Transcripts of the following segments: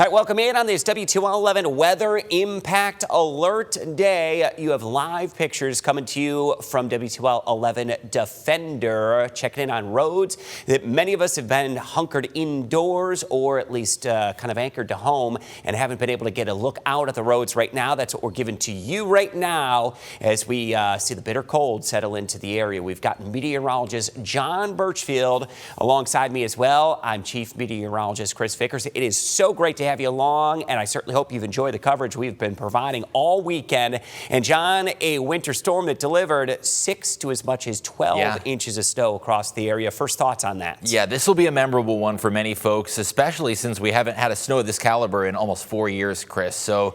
All right, welcome in on this W211 Weather Impact Alert Day. You have live pictures coming to you from W211 Defender, checking in on roads that many of us have been hunkered indoors or at least kind of anchored to home and haven't been able to get a look out at the roads right now. That's what we're giving to you right now as we see the bitter cold settle into the area. We've got meteorologist John Birchfield alongside me as well. I'm Chief Meteorologist Chris Vickers. It is so great to have you along, and I certainly hope you've enjoyed the coverage we've been providing all weekend. And John, a winter storm that delivered 6 to as much as 12 inches of snow across the area. First thoughts on that? Yeah, this will be a memorable one for many folks, especially since we haven't had a snow of this caliber in almost 4 years, Chris. So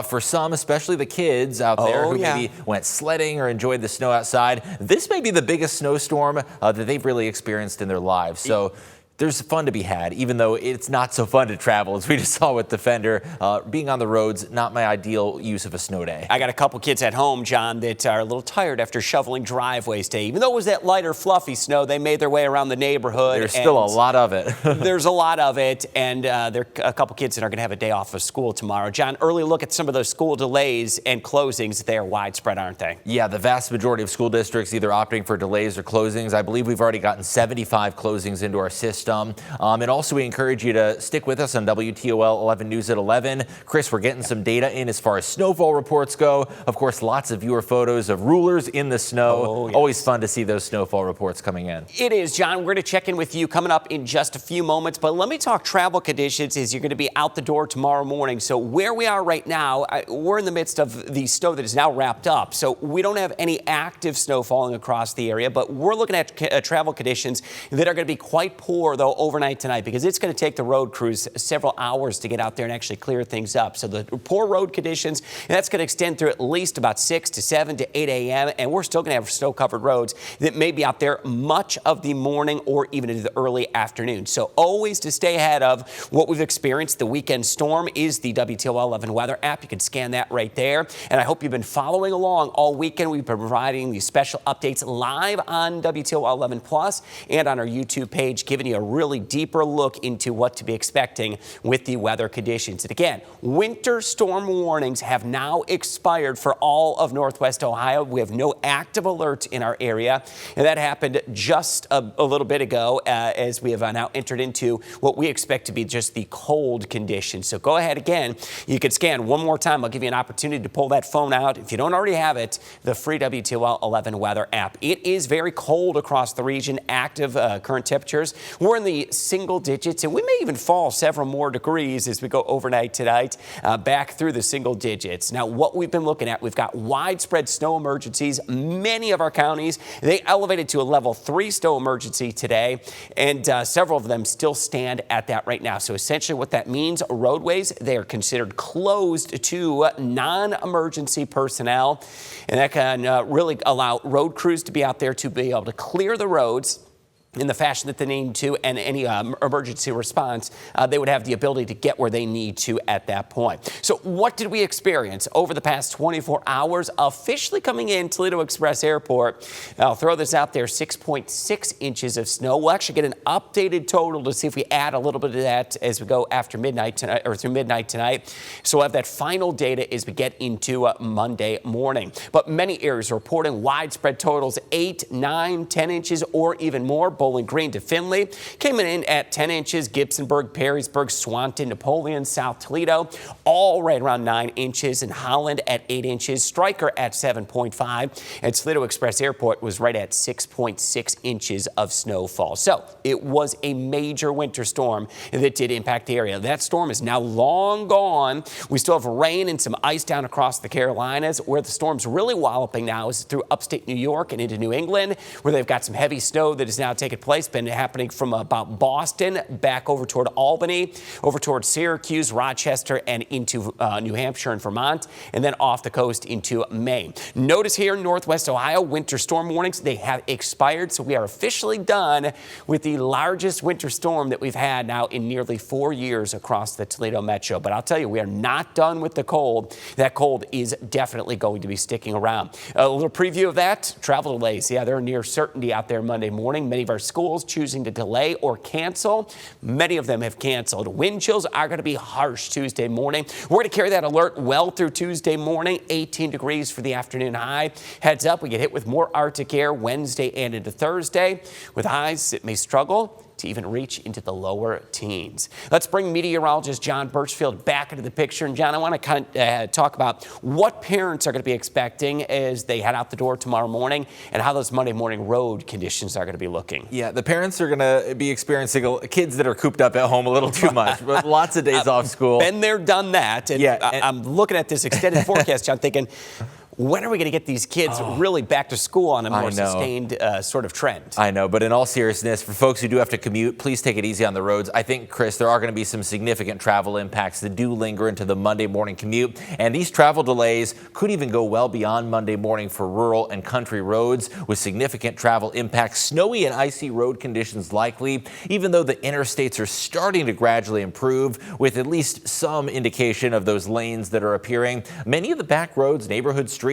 for some, especially the kids out there who maybe went sledding or enjoyed the snow outside, this may be the biggest snowstorm that they've really experienced in their lives. So there's fun to be had, even though it's not so fun to travel, as we just saw with Defender. Being on the roads, not my ideal use of a snow day. I got a couple kids at home, John, that are a little tired after shoveling driveways today. Even though it was that lighter, fluffy snow, they made their way around the neighborhood. There's still a lot of it. There's a lot of it, and there are a couple kids that are going to have a day off of school tomorrow. John, early look at some of those school delays and closings. They are widespread, aren't they? Yeah, the vast majority of school districts either opting for delays or closings. I believe we've already gotten 75 closings into our system. And also we encourage you to stick with us on WTOL 11 News at 11. Chris, we're getting some data in as far as snowfall reports go. Of course, lots of viewer photos of rulers in the snow. Oh, yes. Always fun to see those snowfall reports coming in. It is, John. We're going to check in with you coming up in just a few moments. But let me talk travel conditions as you're going to be out the door tomorrow morning. So where we are right now, we're in the midst of the snow that is now wrapped up. So we don't have any active snow falling across the area, but we're looking at travel conditions that are going to be quite poor, though, overnight tonight, because it's going to take the road crews several hours to get out there and actually clear things up. So the poor road conditions, that's going to extend through at least about 6 to 7 to 8 a.m. And we're still going to have snow-covered roads that may be out there much of the morning or even into the early afternoon. So always to stay ahead of what we've experienced. The weekend storm is the WTOL 11 weather app. You can scan that right there. And I hope you've been following along all weekend. We've been providing these special updates live on WTOL 11 Plus and on our YouTube page, giving you a really deeper look into what to be expecting with the weather conditions. And again, winter storm warnings have now expired for all of Northwest Ohio. We have no active alert in our area, and that happened just a little bit ago as we have now entered into what we expect to be just the cold conditions. So go ahead again. You can scan one more time. I'll give you an opportunity to pull that phone out. If you don't already have it, the free WTOL 11 weather app. It is very cold across the region. Active current temperatures. We're in the single digits, and we may even fall several more degrees as we go overnight tonight, back through the single digits. Now, what we've been looking at, we've got widespread snow emergencies. Many of our counties, they elevated to a level 3 snow emergency today, and several of them still stand at that right now. So essentially what that means, roadways, they are considered closed to non-emergency personnel, and that can really allow road crews to be out there to be able to clear the roads in the fashion that they need to, and any emergency response, they would have the ability to get where they need to at that point. So what did we experience over the past 24 hours? Officially coming in Toledo Express Airport, I'll throw this out there, 6.6 inches of snow. We'll actually get an updated total to see if we add a little bit of that as we go after midnight tonight, or through midnight tonight. So we'll have that final data as we get into Monday morning. But many areas are reporting widespread totals, 8, 9, 10 inches or even more. Bowling Green to Findlay came in at 10 inches. Gibsonburg, Perrysburg, Swanton, Napoleon, South Toledo, all right around 9 inches. And Holland at 8 inches. Stryker at 7.5. And Toledo Express Airport was right at 6.6 inches of snowfall. So it was a major winter storm that did impact the area. That storm is now long gone. We still have rain and some ice down across the Carolinas. Where the storm's really walloping now is through upstate New York and into New England, where they've got some heavy snow that is now taking place, been happening from about Boston back over toward Albany, over toward Syracuse, Rochester, and into New Hampshire and Vermont, and then off the coast into Maine. Notice here in Northwest Ohio, winter storm warnings, they have expired, so we are officially done with the largest winter storm that we've had now in nearly 4 years across the Toledo metro. But I'll tell you, we are not done with the cold. That cold is definitely going to be sticking around. A little preview of that, travel delays. Yeah, they're near certainty out there Monday morning. Many of our are schools choosing to delay or cancel. Many of them have canceled. Wind chills are going to be harsh Tuesday morning. We're going to carry that alert well through Tuesday morning. 18 degrees for the afternoon high. Heads up, we get hit with more Arctic air Wednesday and into Thursday. With highs, it may struggle to even reach into the lower teens. Let's bring meteorologist John Birchfield back into the picture. And John, I want to talk about what parents are going to be expecting as they head out the door tomorrow morning and how those Monday morning road conditions are going to to be looking. Yeah, the parents are going to be experiencing kids that are cooped up at home a little too much, but lots of days off school. Been there, done that. And yeah, I'm looking at this extended forecast, John, thinking, when are we going to get these kids really back to school on a more sustained sort of trend? I know, but in all seriousness, for folks who do have to commute, please take it easy on the roads. I think, Chris, there are going to be some significant travel impacts that do linger into the Monday morning commute. And these travel delays could even go well beyond Monday morning for rural and country roads with significant travel impacts. Snowy and icy road conditions likely, even though the interstates are starting to gradually improve with at least some indication of those lanes that are appearing. Many of the back roads, neighborhood streets,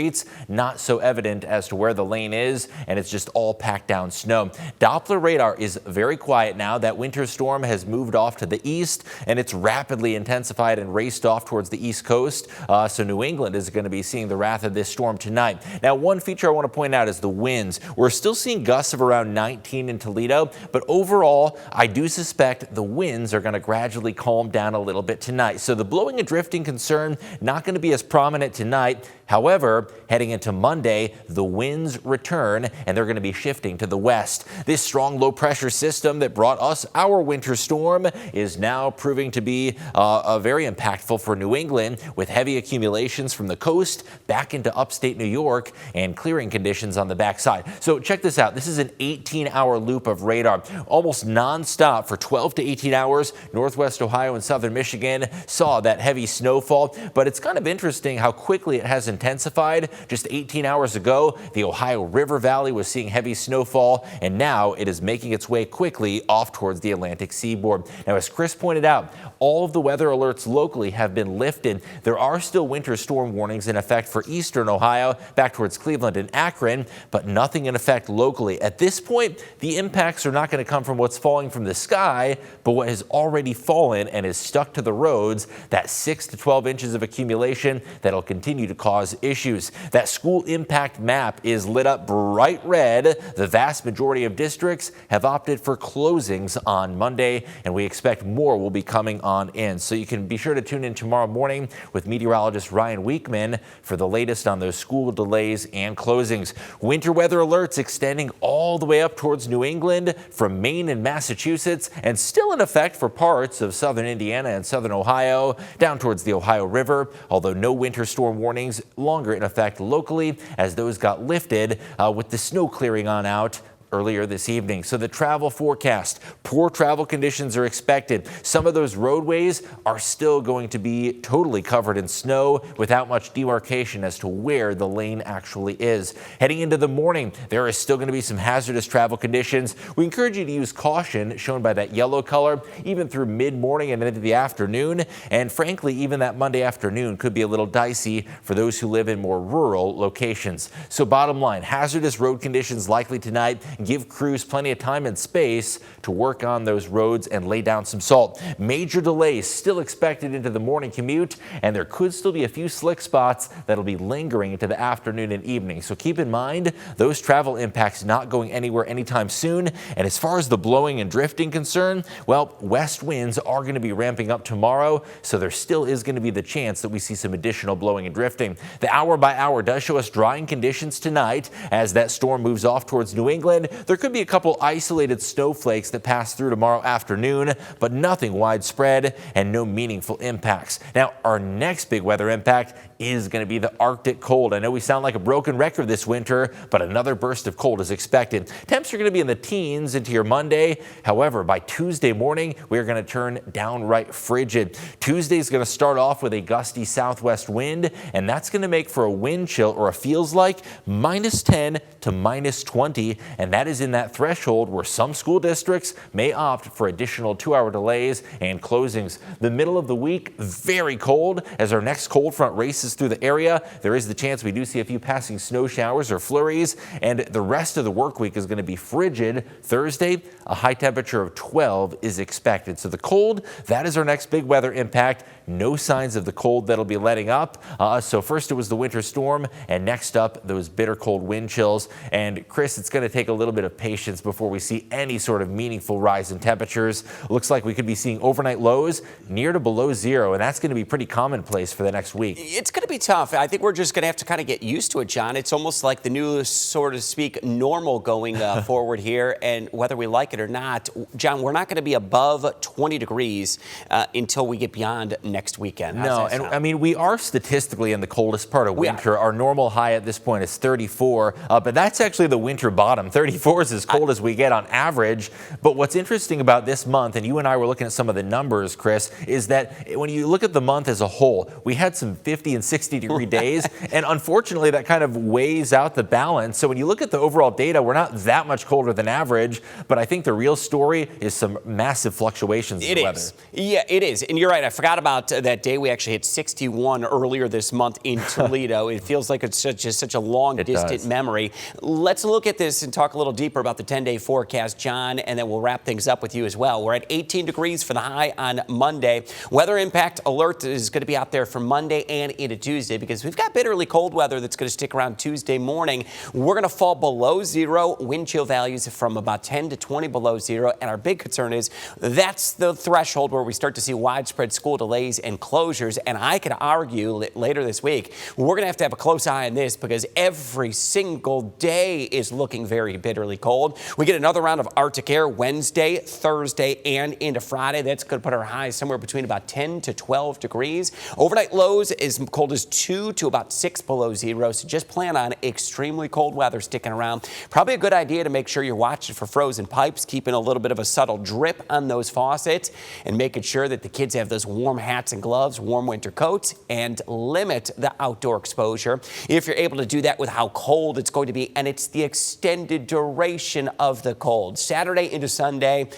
not so evident as to where the lane is, and it's just all packed down snow. Doppler radar is very quiet now. That winter storm has moved off to the east, and it's rapidly intensified and raced off towards the east coast. So New England is going to be seeing the wrath of this storm tonight. Now, one feature I want to point out is the winds. We're still seeing gusts of around 19 in Toledo, but overall, I do suspect the winds are going to gradually calm down a little bit tonight. So the blowing and drifting concern not going to be as prominent tonight. However, heading into Monday, the winds return and they're going to be shifting to the west. This strong low pressure system that brought us our winter storm is now proving to be very impactful for New England, with heavy accumulations from the coast back into upstate New York and clearing conditions on the backside. So check this out. This is an 18-hour loop of radar, almost nonstop for 12 to 18 hours. Northwest Ohio and southern Michigan saw that heavy snowfall, but it's kind of interesting how quickly it has intensified. Just 18 hours ago, the Ohio River Valley was seeing heavy snowfall, and now it is making its way quickly off towards the Atlantic seaboard. Now, as Chris pointed out, all of the weather alerts locally have been lifted. There are still winter storm warnings in effect for eastern Ohio, back towards Cleveland and Akron, but nothing in effect locally. At this point, the impacts are not going to come from what's falling from the sky, but what has already fallen and is stuck to the roads, that 6 to 12 inches of accumulation that'll continue to cause issues. That school impact map is lit up bright red. The vast majority of districts have opted for closings on Monday, and we expect more will be coming on in. So you can be sure to tune in tomorrow morning with meteorologist Ryan Weekman for the latest on those school delays and closings. Winter weather alerts extending all the way up towards New England from Maine and Massachusetts, and still in effect for parts of southern Indiana and southern Ohio, down towards the Ohio River, although no winter storm warnings longer in effect locally, as those got lifted with the snow clearing on out earlier this evening. So the travel forecast, poor travel conditions are expected. Some of those roadways are still going to be totally covered in snow without much demarcation as to where the lane actually is. Heading into the morning, there is still going to be some hazardous travel conditions. We encourage you to use caution, shown by that yellow color, even through mid-morning and into the afternoon. And frankly, even that Monday afternoon could be a little dicey for those who live in more rural locations. So bottom line, hazardous road conditions likely tonight. Give crews plenty of time and space to work on those roads and lay down some salt. Major delays still expected into the morning commute, and there could still be a few slick spots that'll be lingering into the afternoon and evening. So keep in mind those travel impacts not going anywhere anytime soon. And as far as the blowing and drifting concern, well, west winds are going to be ramping up tomorrow, so there still is going to be the chance that we see some additional blowing and drifting. The hour by hour does show us drying conditions tonight as that storm moves off towards New England. There could be a couple isolated snowflakes that pass through tomorrow afternoon, but nothing widespread and no meaningful impacts. Now, our next big weather impact is going to be the Arctic cold. I know we sound like a broken record this winter, but another burst of cold is expected. Temps are going to be in the teens into your Monday. However, by Tuesday morning, we are going to turn downright frigid. Tuesday is going to start off with a gusty southwest wind, and that's going to make for a wind chill, or a feels like, -10 to -20, and that is in that threshold where some school districts may opt for additional 2-hour delays and closings. The middle of the week, very cold, as our next cold front races breezes through the area. There is the chance we do see a few passing snow showers or flurries, and the rest of the work week is going to be frigid. Thursday, a high temperature of 12 is expected. So the cold, that is our next big weather impact. No signs of the cold that'll be letting up. So first it was the winter storm, and next up those bitter cold wind chills. And Chris, it's going to take a little bit of patience before we see any sort of meaningful rise in temperatures. Looks like we could be seeing overnight lows near to below zero, and that's going to be pretty commonplace for the next week. It's going to be tough. I think we're just going to have to kind of get used to it, John. It's almost like the new, sort of speak, normal going forward here, and whether we like it or not, John, we're not going to be above 20 degrees until we get beyond next weekend. No, and I mean, we are statistically in the coldest part of winter. Our normal high at this point is 34, but that's actually the winter bottom. 34 is as cold as we get on average. But what's interesting about this month, and you and I were looking at some of the numbers, Chris, is that when you look at the month as a whole, we had some 50 and 60 degree days, and unfortunately that kind of weighs out the balance. So when you look at the overall data, we're not that much colder than average, but I think the real story is some massive fluctuations in the weather. Yeah, it is. And you're right. I forgot about that day. We actually hit 61 earlier this month in Toledo. It feels like it's such a long, distant memory. Let's look at this and talk a little deeper about the 10-day forecast, John, and then we'll wrap things up with you as well. We're at 18 degrees for the high on Monday. Weather impact alert is going to be out there for Monday and into Tuesday because we've got bitterly cold weather that's going to stick around Tuesday morning. We're going to fall below zero, wind chill values from about 10 to 20 below zero, and our big concern is that's the threshold where we start to see widespread school delays and closures. And I could argue later this week, we're going to have a close eye on this because every single day is looking very bitterly cold. We get another round of Arctic air Wednesday, Thursday, and into Friday. That's going to put our highs somewhere between about 10 to 12 degrees. Overnight lows as cold as 2 to about 6 below zero. So just plan on extremely cold weather sticking around. Probably a good idea to make sure you're watching for frozen pipes, keeping a little bit of a subtle drip on those faucets, and making sure that the kids have those warm hats and gloves, warm winter coats, and limit the outdoor exposure. If you're able to do that with how cold it's going to be, and it's the extended duration of the cold. Saturday into Sunday,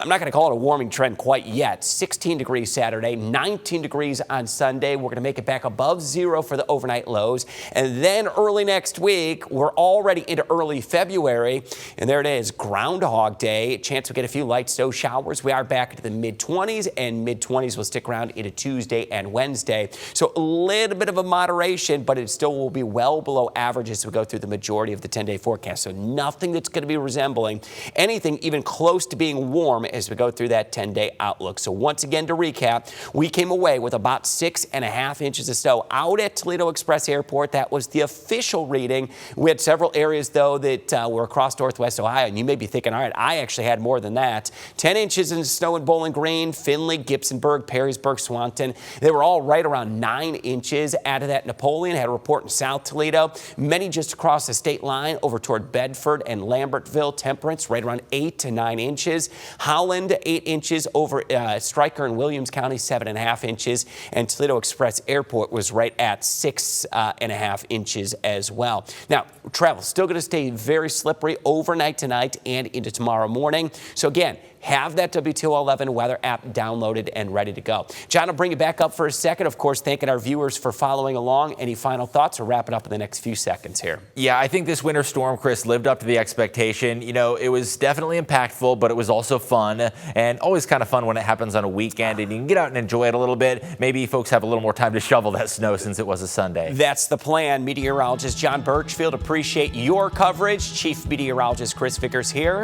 I'm not going to call it a warming trend quite yet. 16 degrees Saturday, 19 degrees on Sunday. We're going to make it back above zero for the overnight lows. And then early next week, we're already into early February. And there it is, Groundhog Day. Chance we'll get a few light snow showers. We are back into the mid-20s, and mid-20s will stick around into Tuesday and Wednesday. So a little bit of a moderation, but it still will be well below average as we go through the majority of the 10-day forecast. So nothing that's going to be resembling anything even close to being warm as we go through that 10-day outlook. So once again, to recap, we came away with about 6.5 inches of snow out at Toledo Express Airport. That was the official reading. We had several areas, though, that were across Northwest Ohio, and you may be thinking, all right, I actually had more than that. 10 inches in snow in Bowling Green, Findlay, Gibsonburg, Perrysburg, Swanton. They were all right around 9 inches. Added that, Napoleon had a report in South Toledo. Many just across the state line over toward Bedford and Lambertville. Temperance right around 8 to 9 inches. Howland, 8 inches over Stryker and Williams County, 7.5 inches. And Toledo Express Airport was right at 6.5 inches as well. Now, travel still going to stay very slippery overnight tonight and into tomorrow morning. So again, have that W211 weather app downloaded and ready to go. John, I'll bring you back up for a second. Of course, thanking our viewers for following along. Any final thoughts, or wrap it up in the next few seconds here? Yeah, I think this winter storm, Chris, lived up to the expectation. You know, it was definitely impactful, but it was also fun, and always kind of fun when it happens on a weekend and you can get out and enjoy it a little bit. Maybe folks have a little more time to shovel that snow since it was a Sunday. That's the plan. Meteorologist John Birchfield, appreciate your coverage. Chief Meteorologist Chris Vickers here.